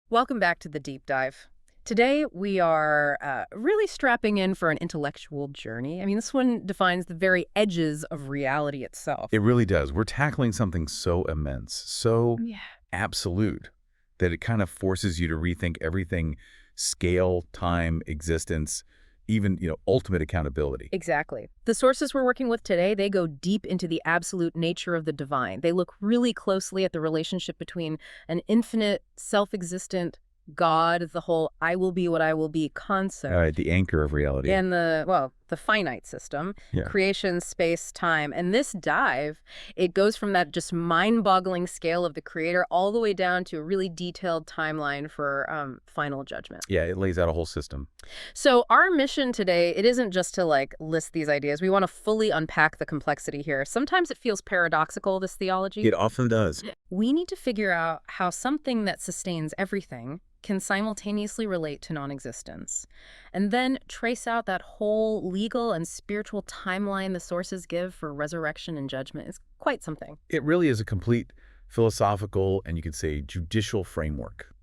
Welcome back to the deep dive. Today, we are really strapping in for an intellectual journey. I mean, this one defines the very edges of reality itself. It really does. We're tackling something so immense, so Yeah. absolute, that it kind of forces you to rethink everything: scale, time, existence, even, ultimate accountability. Exactly. The sources we're working with today, they go deep into the absolute nature of the divine. They look really closely at the relationship between an infinite, self-existent God, the whole I will be what I will be concept, The anchor of reality. and the finite system, Yeah. creation, space, time. And this dive, it goes from that just mind-boggling scale of the creator all the way down to a really detailed timeline for final judgment. Yeah, it lays out a whole system. So our mission today, it isn't just to list these ideas. We want to fully unpack the complexity here. Sometimes it feels paradoxical, this theology. It often does. We need to figure out how something that sustains everything can simultaneously relate to non-existence, and then trace out that whole legal and spiritual timeline the sources give for resurrection and judgment. Is quite something. It really is a complete philosophical and, you could say, judicial framework.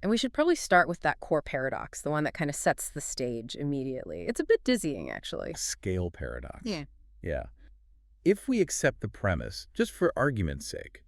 And we should probably start with that core paradox, the one that kind of sets the stage immediately. It's a bit dizzying, actually. A scale paradox. Yeah. Yeah. If we accept the premise, just for argument's sake,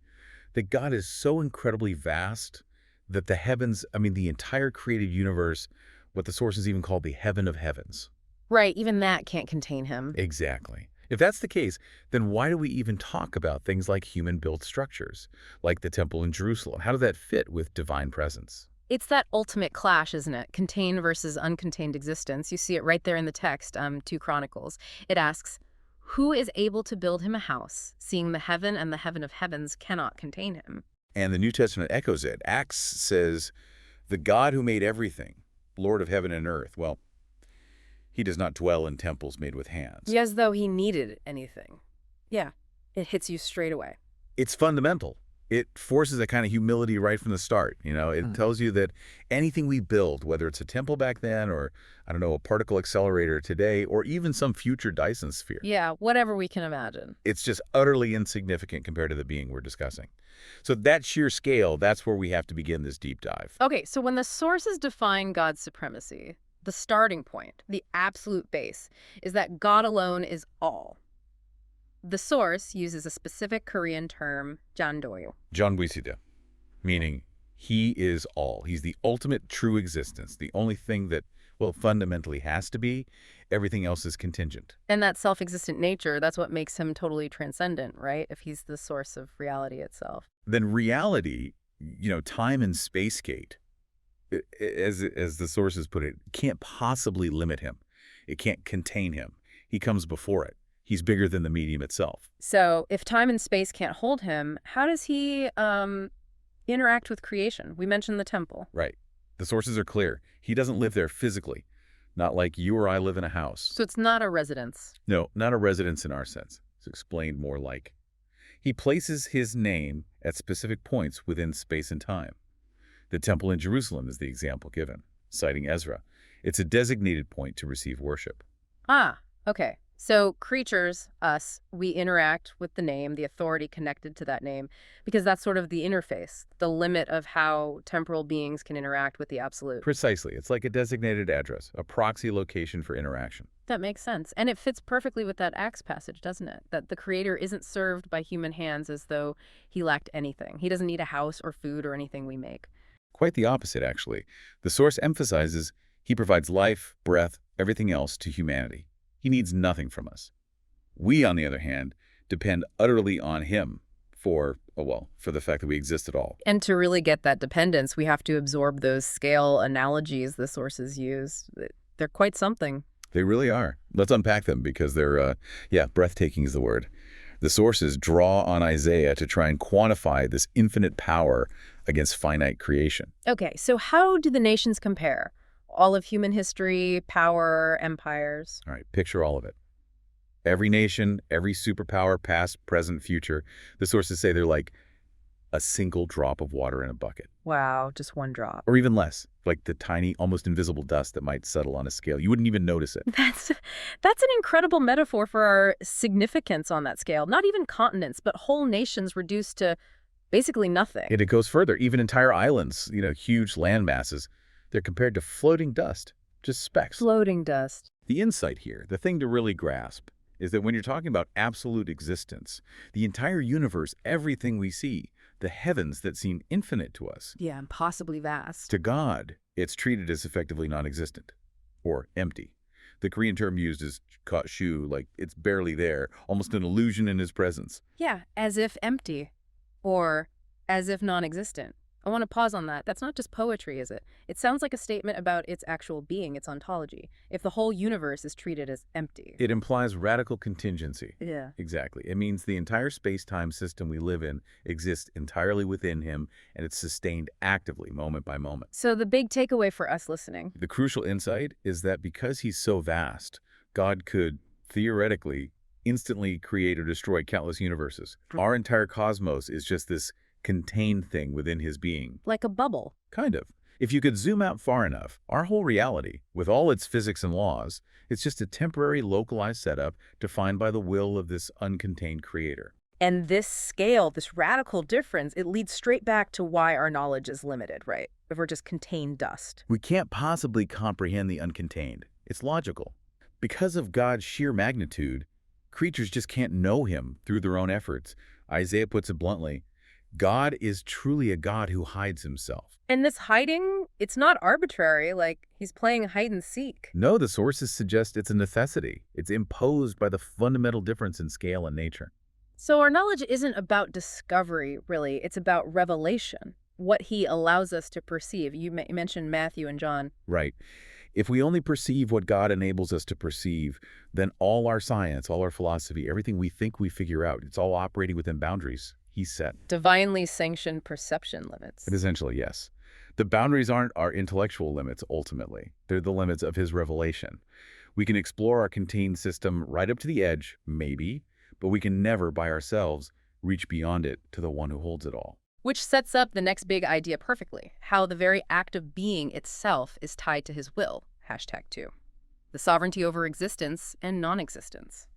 that God is so incredibly vast that the heavens, the entire created universe, what the sources even call the heaven of heavens. Right, even that can't contain him. Exactly. If that's the case, then why do we even talk about things like human-built structures, like the temple in Jerusalem? How does that fit with divine presence? It's that ultimate clash, isn't it? Contained versus uncontained existence. You see it right there in the text, 2 Chronicles. It asks, who is able to build him a house, seeing the heaven and the heaven of heavens cannot contain him? And the New Testament echoes it. Acts says, the God who made everything, Lord of heaven and earth, well, he does not dwell in temples made with hands. As though he needed anything. Yeah, it hits you straight away. It's fundamental. It forces a kind of humility right from the start. It tells you that anything we build, whether it's a temple back then or, a particle accelerator today, or even some future Dyson sphere. Yeah, whatever we can imagine. It's just utterly insignificant compared to the being we're discussing. So that sheer scale, that's where we have to begin this deep dive. Okay, so when the sources define God's supremacy, the starting point, the absolute base, is that God alone is all. The source uses a specific Korean term, jandoyo. Janbuisida, meaning he is all. He's the ultimate true existence, the only thing that, fundamentally has to be. Everything else is contingent. And that self-existent nature, that's what makes him totally transcendent, right? If he's the source of reality itself. Then reality, time and space-gate, as the sources put it, can't possibly limit him. It can't contain him. He comes before it. He's bigger than the medium itself. So if time and space can't hold him, how does he interact with creation? We mentioned the temple. Right. The sources are clear. He doesn't live there physically, not like you or I live in a house. So it's not a residence. No, not a residence in our sense. It's explained more like. He places his name at specific points within space and time. The temple in Jerusalem is the example given, citing Ezra. It's a designated point to receive worship. Ah, okay. So creatures, us, we interact with the name, the authority connected to that name, because that's sort of the interface, the limit of how temporal beings can interact with the absolute. Precisely. It's like a designated address, a proxy location for interaction. That makes sense. And it fits perfectly with that Acts passage, doesn't it? That the Creator isn't served by human hands as though he lacked anything. He doesn't need a house or food or anything we make. Quite the opposite, actually. The source emphasizes he provides life, breath, everything else to humanity. He needs nothing from us. We, on the other hand, depend utterly on him for the fact that we exist at all. And to really get that dependence, we have to absorb those scale analogies the sources use. They're quite something. They really are. Let's unpack them because they're, breathtaking is the word. The sources draw on Isaiah to try and quantify this infinite power against finite creation. Okay, so how do the nations compare? All of human history, power, empires. All right, picture all of it. Every nation, every superpower, past, present, future, the sources say they're like a single drop of water in a bucket. Wow, just one drop. Or even less, like the tiny, almost invisible dust that might settle on a scale. You wouldn't even notice it. That's an incredible metaphor for our significance on that scale. Not even continents, but whole nations reduced to Basically nothing. And it goes further. Even entire islands, huge land masses, they're compared to floating dust, just specks. Floating dust. The insight here, the thing to really grasp, is that when you're talking about absolute existence, the entire universe, everything we see, the heavens that seem infinite to us, Yeah, impossibly vast. to God, it's treated as effectively non-existent or empty. The Korean term used is shu, like it's barely there, almost an illusion in his presence. Yeah, as if empty. Or as if non-existent. I want to pause on that. That's not just poetry, is it? It sounds like a statement about its actual being, its ontology. If the whole universe is treated as empty. It implies radical contingency. Yeah. Exactly. It means the entire space-time system we live in exists entirely within him, and it's sustained actively, moment by moment. So the big takeaway for us listening. The crucial insight is that because he's so vast, God could, theoretically, instantly create or destroy countless universes. Our entire cosmos is just this contained thing within his being. Like a bubble. Kind of. If you could zoom out far enough, our whole reality, with all its physics and laws, it's just a temporary localized setup defined by the will of this uncontained creator. And this scale, this radical difference, it leads straight back to why our knowledge is limited, right? If we're just contained dust. We can't possibly comprehend the uncontained. It's logical. Because of God's sheer magnitude, creatures just can't know him through their own efforts. Isaiah puts it bluntly, God is truly a God who hides himself. And this hiding, it's not arbitrary, like he's playing hide and seek. No, the sources suggest it's a necessity. It's imposed by the fundamental difference in scale and nature. So our knowledge isn't about discovery, really. It's about revelation, what he allows us to perceive. You mentioned Matthew and John. Right. If we only perceive what God enables us to perceive, then all our science, all our philosophy, everything we think we figure out, it's all operating within boundaries he's set. Divinely sanctioned perception limits. Essentially, yes. The boundaries aren't our intellectual limits, ultimately. They're the limits of his revelation. We can explore our contained system right up to the edge, maybe, but we can never, by ourselves, reach beyond it to the one who holds it all. Which sets up the next big idea perfectly, how the very act of being itself is tied to his will, #2. The sovereignty over existence and non-existence.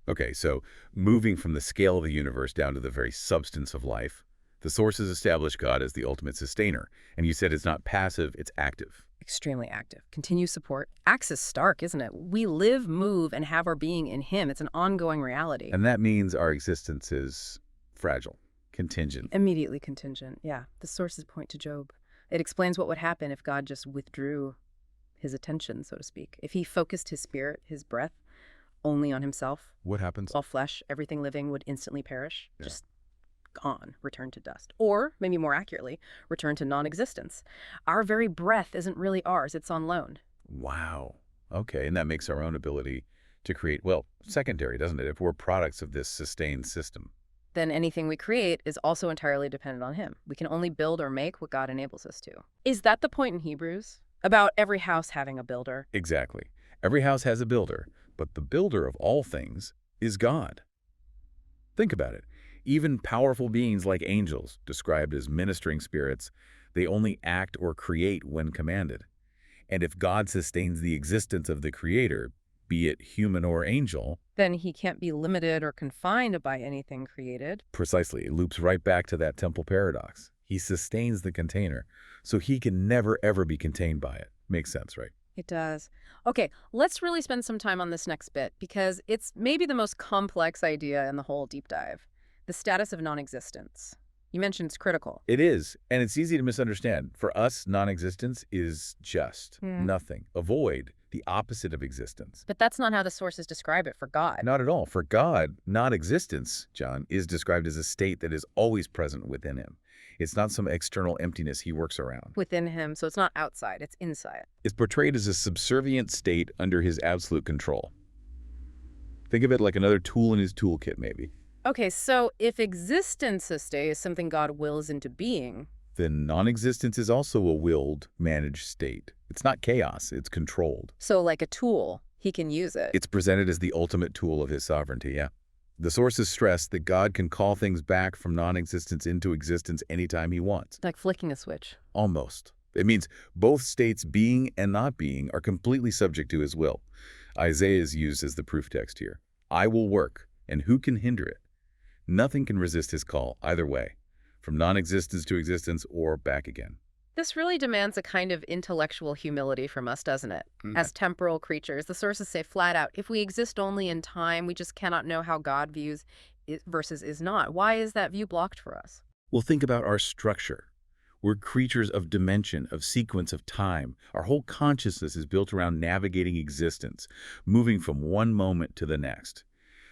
Okay, so moving from the scale of the universe down to the very substance of life, the sources establish God as the ultimate sustainer. And you said it's not passive, it's active. Extremely active. Continuous support. Acts is stark, isn't it? We live, move, and have our being in him. It's an ongoing reality. And that means our existence is fragile, contingent. Immediately contingent, yeah. The sources point to Job. It explains what would happen if God just withdrew his attention, so to speak. If he focused his spirit, his breath, only on himself. What happens? All flesh, everything living would instantly perish. Yeah. Just gone, return to dust. Or, maybe more accurately, return to non-existence. Our very breath isn't really ours, it's on loan. Wow. Okay, and that makes our own ability to create, well, secondary, doesn't it, if we're products of this sustained system? Then anything we create is also entirely dependent on him. We can only build or make what God enables us to. Is that the point in Hebrews? About every house having a builder? Exactly. Every house has a builder, but the builder of all things is God. Think about it. Even powerful beings like angels, described as ministering spirits, they only act or create when commanded. And if God sustains the existence of the creator, be it human or angel, then he can't be limited or confined by anything created. Precisely. It loops right back to that temple paradox. He sustains the container, so he can never, ever be contained by it. Makes sense, right? It does. Okay, let's really spend some time on this next bit, because it's maybe the most complex idea in the whole deep dive. The status of non-existence. You mentioned it's critical. It is, and it's easy to misunderstand. For us, non-existence is just nothing, a void, the opposite of existence. But that's not how the sources describe it for God. Not at all. For God, non-existence, John, is described as a state that is always present within him. It's not some external emptiness he works around. Within him, so it's not outside, it's inside. It's portrayed as a subservient state under his absolute control. Think of it like another tool in his toolkit, maybe. Okay, so if existence is something God wills into being, then non-existence is also a willed, managed state. It's not chaos, it's controlled. So like a tool, he can use it. It's presented as the ultimate tool of his sovereignty, yeah. The sources stress that God can call things back from non-existence into existence anytime he wants. Like flicking a switch. Almost. It means both states, being and not being, are completely subject to his will. Isaiah is used as the proof text here. I will work, and who can hinder it? Nothing can resist his call, either way. from non-existence to existence or back again. This really demands a kind of intellectual humility from us, doesn't it? As temporal creatures, the sources say flat out, if we exist only in time, we just cannot know how God views it versus is not. Why is that view blocked for us? Well, think about our structure. We're creatures of dimension, of sequence, of time. Our whole consciousness is built around navigating existence, moving from one moment to the next.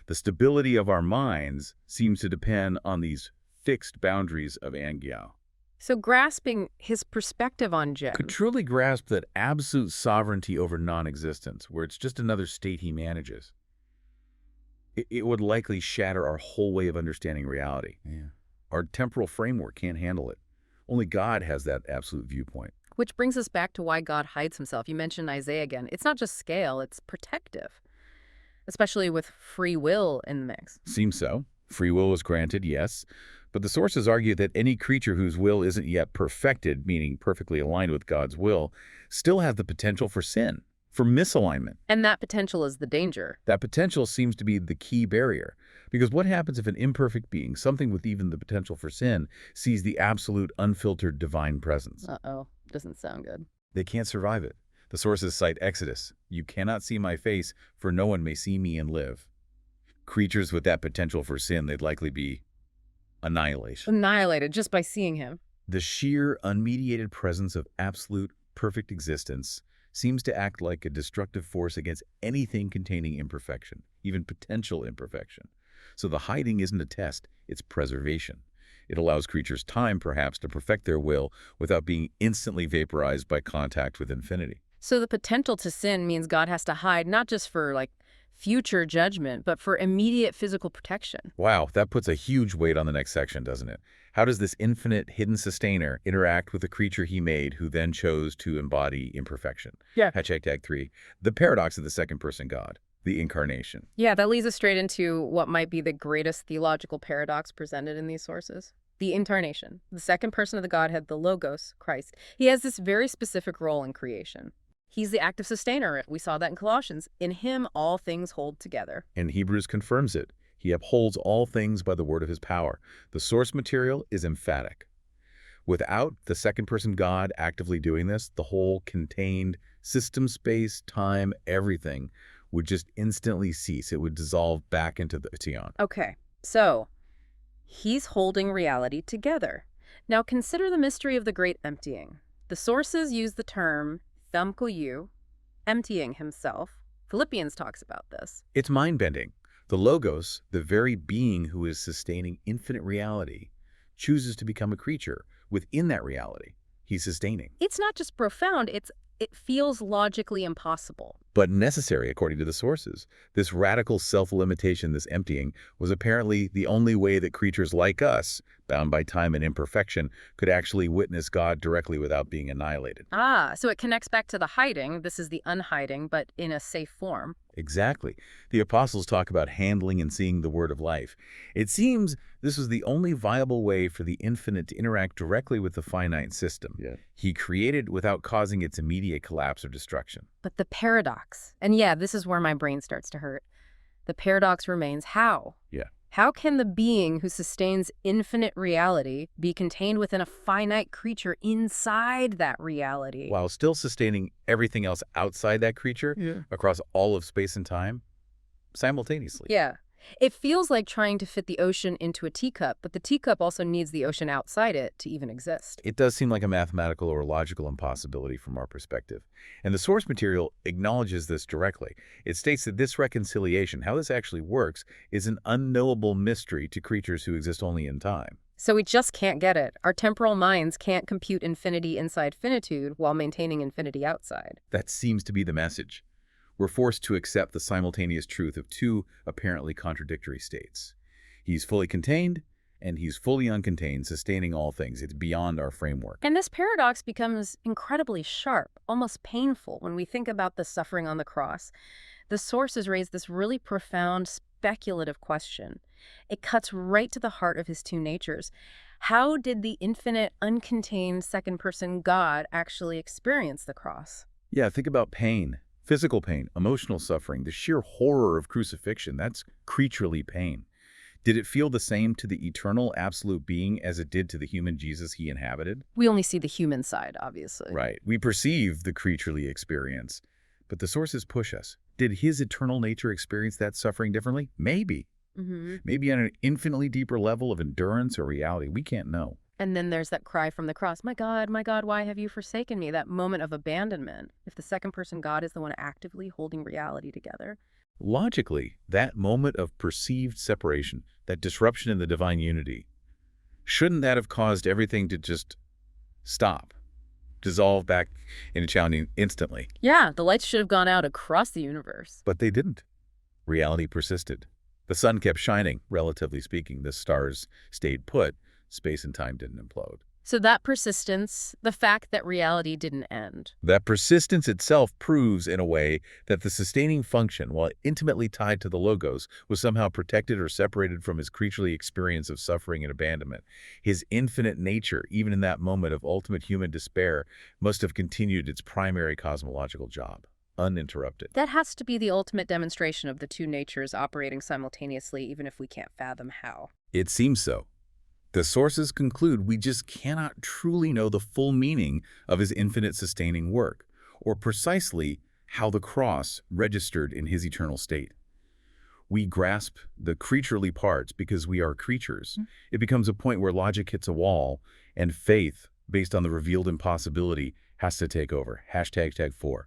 The stability of our minds seems to depend on these fixed boundaries of Angyao. So grasping his perspective on Jen. Could truly grasp that absolute sovereignty over non-existence, where it's just another state he manages. It would likely shatter our whole way of understanding reality. Yeah. Our temporal framework can't handle it. Only God has that absolute viewpoint. Which brings us back to why God hides himself. You mentioned Isaiah again. It's not just scale, it's protective, especially with free will in the mix. Seems so. Free will is granted, yes. But the sources argue that any creature whose will isn't yet perfected, meaning perfectly aligned with God's will, still have the potential for sin, for misalignment. And that potential is the danger. That potential seems to be the key barrier. Because what happens if an imperfect being, something with even the potential for sin, sees the absolute, unfiltered divine presence? Uh-oh. Doesn't sound good. They can't survive it. The sources cite Exodus. You cannot see my face, for no one may see me and live. Creatures with that potential for sin, they'd likely be annihilation. Annihilated just by seeing him. The sheer, unmediated presence of absolute, perfect existence seems to act like a destructive force against anything containing imperfection, even potential imperfection. So the hiding isn't a test, it's preservation. It allows creatures time, perhaps, to perfect their will without being instantly vaporized by contact with infinity. So the potential to sin means God has to hide, not just for, future judgment, but for immediate physical protection. Wow, that puts a huge weight on the next section, doesn't it? How does this infinite hidden sustainer interact with the creature he made who then chose to embody imperfection? Yeah. Hashtag 3, the paradox of the second-person God, the incarnation. Yeah, that leads us straight into what might be the greatest theological paradox presented in these sources. The incarnation, the second person of the Godhead, the Logos, Christ. He has this very specific role in creation. He's the active sustainer. We saw that in Colossians. In him, all things hold together. And Hebrews confirms it. He upholds all things by the word of his power. The source material is emphatic. Without the second-person God actively doing this, the whole contained system, space, time, everything would just instantly cease. It would dissolve back into the Tion. Okay, so he's holding reality together. Now consider the mystery of the great emptying. The sources use the term thamkoyu, emptying himself. Philippians talks about this. It's mind-bending. The Logos, the very being who is sustaining infinite reality, chooses to become a creature within that reality he's sustaining. It's not just profound, it feels logically impossible. But necessary, according to the sources. This radical self-limitation, this emptying, was apparently the only way that creatures like us, bound by time and imperfection, could actually witness God directly without being annihilated. Ah, so it connects back to the hiding. This is the unhiding, but in a safe form. Exactly. The apostles talk about handling and seeing the word of life. It seems this was the only viable way for the infinite to interact directly with the finite system. Yeah. He created without causing its immediate collapse or destruction. But the paradox, and yeah, this is where my brain starts to hurt. The paradox remains how? Yeah. How can the being who sustains infinite reality be contained within a finite creature inside that reality? While still sustaining everything else outside that creature, across all of space and time, simultaneously. Yeah. It feels like trying to fit the ocean into a teacup, but the teacup also needs the ocean outside it to even exist. It does seem like a mathematical or logical impossibility from our perspective. And the source material acknowledges this directly. It states that this reconciliation, how this actually works, is an unknowable mystery to creatures who exist only in time. So we just can't get it. Our temporal minds can't compute infinity inside finitude while maintaining infinity outside. That seems to be the message. We're forced to accept the simultaneous truth of two apparently contradictory states. He's fully contained, and he's fully uncontained, sustaining all things. It's beyond our framework. And this paradox becomes incredibly sharp, almost painful when we think about the suffering on the cross. The sources raise this really profound, speculative question. It cuts right to the heart of his two natures. How did the infinite, uncontained second-person God actually experience the cross? Yeah, think about pain. Physical pain, emotional suffering, the sheer horror of crucifixion, that's creaturely pain. Did it feel the same to the eternal, absolute being as it did to the human Jesus he inhabited? We only see the human side, obviously. Right. We perceive the creaturely experience, but the sources push us. Did his eternal nature experience that suffering differently? Maybe. Maybe on an infinitely deeper level of endurance or reality. We can't know. And then there's that cry from the cross, my God, why have you forsaken me? That moment of abandonment. If the second person God is the one actively holding reality together. Logically, that moment of perceived separation, that disruption in the divine unity, shouldn't that have caused everything to just stop, dissolve back into challenging instantly? Yeah, the lights should have gone out across the universe. But they didn't. Reality persisted. The sun kept shining, relatively speaking. The stars stayed put. Space and time didn't implode. So that persistence, the fact that reality didn't end. That persistence itself proves, in a way, that the sustaining function, while intimately tied to the logos, was somehow protected or separated from his creaturely experience of suffering and abandonment. His infinite nature, even in that moment of ultimate human despair, must have continued its primary cosmological job, uninterrupted. That has to be the ultimate demonstration of the two natures operating simultaneously, even if we can't fathom how. It seems so. The sources conclude we just cannot truly know the full meaning of his infinite sustaining work, or precisely how the cross registered in his eternal state. We grasp the creaturely parts because we are creatures. It becomes a point where logic hits a wall, and faith, based on the revealed impossibility, has to take over. #4,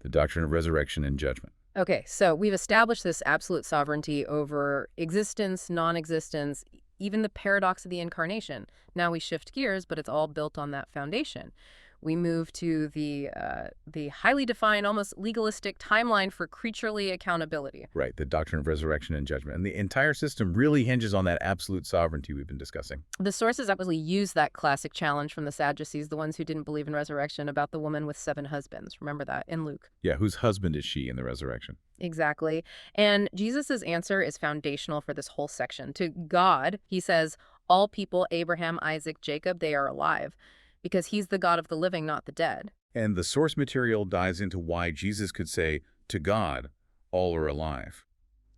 the doctrine of resurrection and judgment. Okay, so we've established this absolute sovereignty over existence, non-existence, even the paradox of the incarnation. Now we shift gears, but it's all built on that foundation. We move to the highly defined, almost legalistic timeline for creaturely accountability. Right, the doctrine of resurrection and judgment. And the entire system really hinges on that absolute sovereignty we've been discussing. The sources actually use that classic challenge from the Sadducees, the ones who didn't believe in resurrection, about the woman with 7 husbands. Remember that in Luke. Yeah, whose husband is she in the resurrection? Exactly. And Jesus's answer is foundational for this whole section. To God, he says, all people, Abraham, Isaac, Jacob, they are alive, because he's the God of the living, not the dead. And the source material dives into why Jesus could say, to God, all are alive.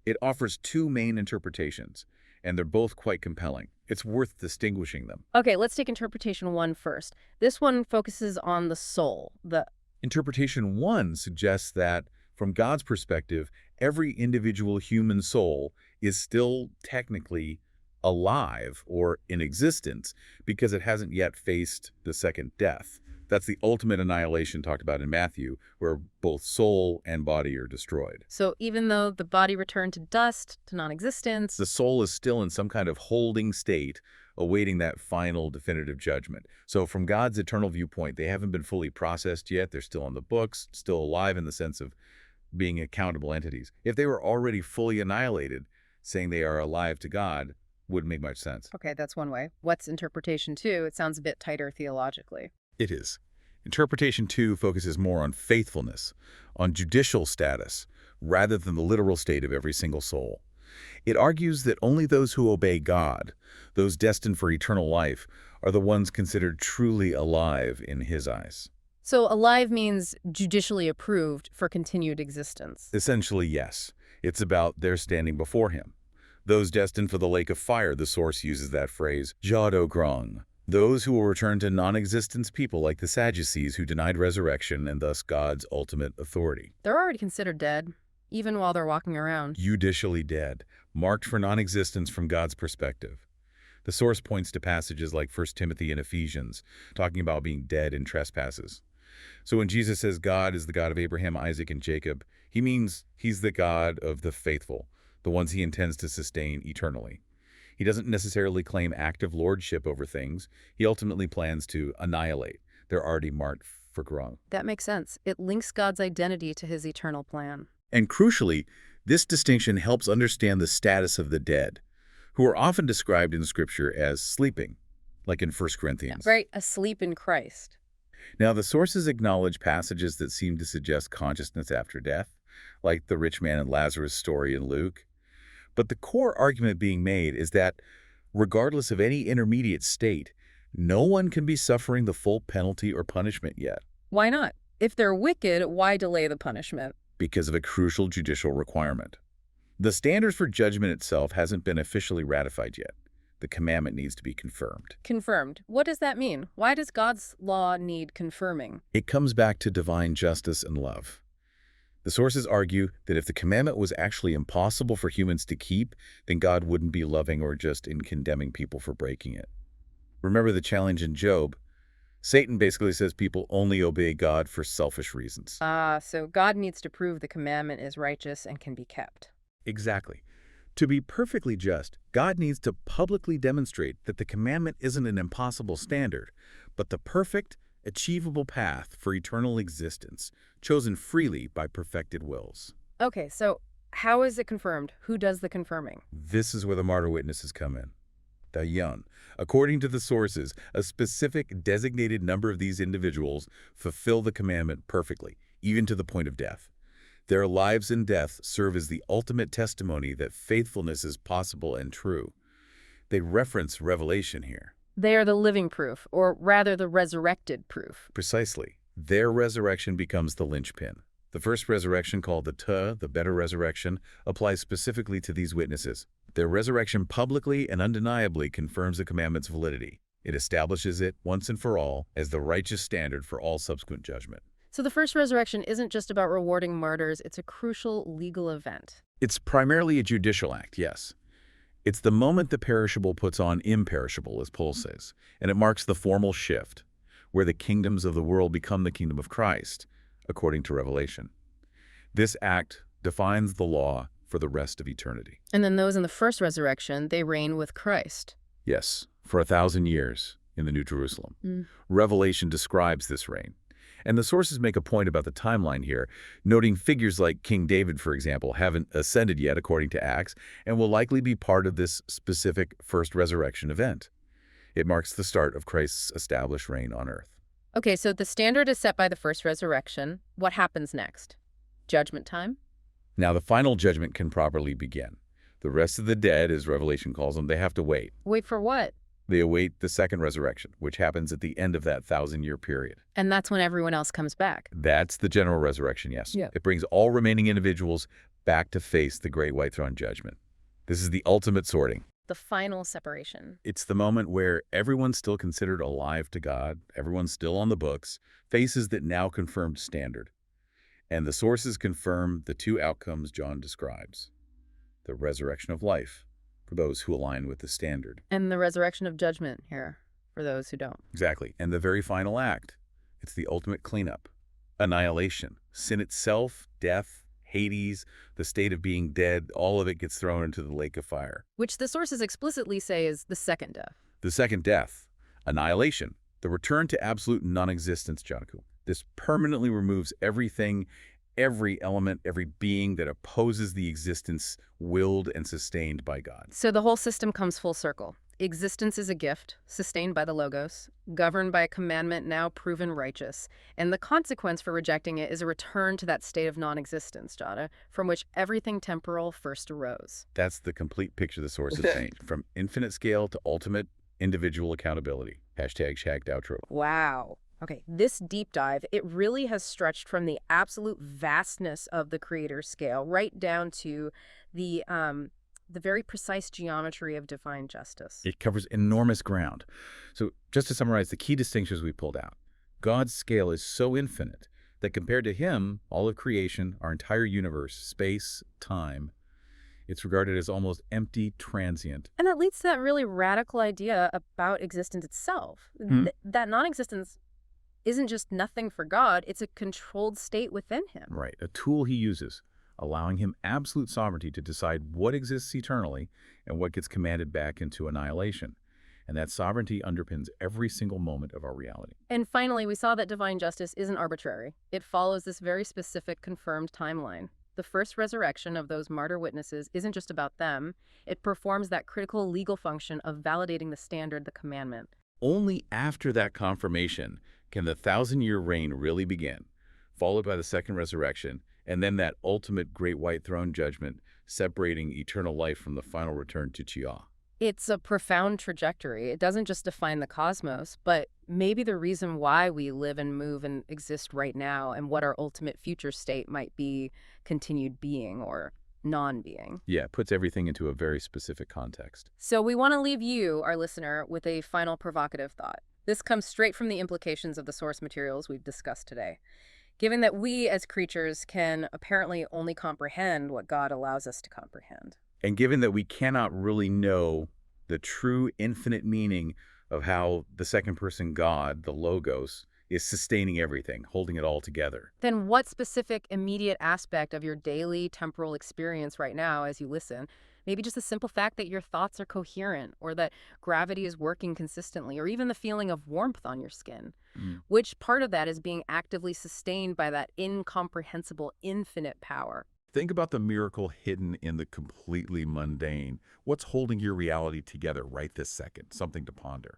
It offers 2 main interpretations, and they're both quite compelling. It's worth distinguishing them. Okay, let's take interpretation 1 first. This one focuses on the soul. Interpretation 1 suggests that, from God's perspective, every individual human soul is still technically alive or in existence because it hasn't yet faced the second death. That's the ultimate annihilation talked about in Matthew, where both soul and body are destroyed. So even though the body returned to dust, to non-existence, The soul is still in some kind of holding state, awaiting that final definitive judgment. So from God's eternal viewpoint, they haven't been fully processed yet. They're still on the books, still alive in the sense of being accountable entities. If they were already fully annihilated, saying they are alive to God wouldn't make much sense. okay, that's one way. What's interpretation 2? It sounds a bit tighter theologically. It is. Interpretation 2 focuses more on faithfulness, on judicial status, rather than the literal state of every single soul. It argues that only those who obey God, those destined for eternal life, are the ones considered truly alive in his eyes. So alive means judicially approved for continued existence. Essentially, yes. It's about their standing before him. Those destined for the lake of fire, the source uses that phrase, Jado Grong. Those who will return to non-existence people like the Sadducees who denied resurrection and thus God's ultimate authority. They're already considered dead, even while they're walking around. Judicially dead, marked for non-existence from God's perspective. The source points to passages like 1 Timothy and Ephesians, talking about being dead in trespasses. So when Jesus says God is the God of Abraham, Isaac, and Jacob, he means he's the God of the faithful, the ones he intends to sustain eternally. He doesn't necessarily claim active lordship over things. He ultimately plans to annihilate. They're already marked for Grung. That makes sense. It links God's identity to his eternal plan. And crucially, this distinction helps understand the status of the dead, who are often described in Scripture as sleeping, like in 1 Corinthians. Right, asleep in Christ. Now, the sources acknowledge passages that seem to suggest consciousness after death, like the rich man and Lazarus story in Luke. But the core argument being made is that, regardless of any intermediate state, no one can be suffering the full penalty or punishment yet. Why not? If they're wicked, why delay the punishment? Because of a crucial judicial requirement. The standards for judgment itself hasn't been officially ratified yet. The commandment needs to be confirmed. Confirmed. What does that mean? Why does God's law need confirming? It comes back to divine justice and love. The sources argue that if the commandment was actually impossible for humans to keep, then God wouldn't be loving or just in condemning people for breaking it. Remember the challenge in Job? Satan basically says people only obey God for selfish reasons. So God needs to prove the commandment is righteous and can be kept. Exactly. To be perfectly just, God needs to publicly demonstrate that the commandment isn't an impossible standard, but the perfect, achievable path for eternal existence, chosen freely by perfected wills. Okay, so how is it confirmed? Who does the confirming? This is where the martyr witnesses come in. The young. According to the sources, a specific designated number of these individuals fulfill the commandment perfectly, even to the point of death. Their lives and death serve as the ultimate testimony that faithfulness is possible and true. They reference Revelation here. They are the living proof, or rather the resurrected proof. Precisely. Their resurrection becomes the linchpin. The first resurrection, called the better resurrection, applies specifically to these witnesses. Their resurrection publicly and undeniably confirms the commandment's validity. It establishes it, once and for all, as the righteous standard for all subsequent judgment. So the first resurrection isn't just about rewarding martyrs, it's a crucial legal event. It's primarily a judicial act, yes. It's the moment the perishable puts on imperishable, as Paul says, and it marks the formal shift, where the kingdoms of the world become the kingdom of Christ, according to Revelation. This act defines the law for the rest of eternity. And then those in the first resurrection, they reign with Christ. Yes, for 1,000 years in the New Jerusalem. Revelation describes this reign. And the sources make a point about the timeline here, noting figures like King David, for example, haven't ascended yet according to Acts, and will likely be part of this specific first resurrection event. It marks the start of Christ's established reign on earth. Okay, so the standard is set by the first resurrection. What happens next? Judgment time? Now the final judgment can properly begin. The rest of the dead, as Revelation calls them, they have to wait. Wait for what? They await the second resurrection, which happens at the end of that 1,000-year period. And that's when everyone else comes back. That's the general resurrection, yes. Yeah. It brings all remaining individuals back to face the great white throne judgment. This is the ultimate sorting. The final separation. It's the moment where everyone's still considered alive to God, everyone's still on the books, faces that now confirmed standard. And the sources confirm the two outcomes John describes. The resurrection of life for those who align with the standard. And the resurrection of judgment here for those who don't. Exactly. And the very final act. It's the ultimate cleanup. Annihilation. Sin itself, death, Hades, the state of being dead, all of it gets thrown into the lake of fire. Which the sources explicitly say is the second death. The second death. Annihilation. The return to absolute non-existence, Janaku. This permanently removes everything, every element, every being that opposes the existence willed and sustained by God. So the whole system comes full circle. Existence is a gift, sustained by the Logos, governed by a commandment now proven righteous, and the consequence for rejecting it is a return to that state of non-existence, Jada, from which everything temporal first arose. That's the complete picture the sources paint, from infinite scale to ultimate individual accountability. #shagged outro. Wow. Okay, this deep dive, it really has stretched from the absolute vastness of the creator's scale right down to the very precise geometry of divine justice. It covers enormous ground. So just to summarize the key distinctions we pulled out, God's scale is so infinite that compared to him, all of creation, our entire universe, space, time, it's regarded as almost empty, transient. And that leads to that really radical idea about existence itself. That non-existence isn't just nothing for God, it's a controlled state within him. Right, a tool he uses, allowing him absolute sovereignty to decide what exists eternally and what gets commanded back into annihilation. And that sovereignty underpins every single moment of our reality. And finally, we saw that divine justice isn't arbitrary. It follows this very specific confirmed timeline. The first resurrection of those martyr witnesses isn't just about them. It performs that critical legal function of validating the standard, the commandment. Only after that confirmation can the 1,000-year reign really begin, followed by the second resurrection, and then that ultimate great white throne judgment, separating eternal life from the final return to Chia. It's a profound trajectory. It doesn't just define the cosmos, but maybe the reason why we live and move and exist right now and what our ultimate future state might be continued being or non-being. Yeah, it puts everything into a very specific context. So we want to leave you, our listener, with a final provocative thought. This comes straight from the implications of the source materials we've discussed today. Given that we as creatures can apparently only comprehend what God allows us to comprehend. And given that we cannot really know the true infinite meaning of how the second person God, the Logos, is sustaining everything, holding it all together. Then what specific immediate aspect of your daily temporal experience right now as you listen, maybe just the simple fact that your thoughts are coherent or that gravity is working consistently or even the feeling of warmth on your skin, which part of that is being actively sustained by that incomprehensible infinite power? Think about the miracle hidden in the completely mundane. What's holding your reality together right this second? Something to ponder.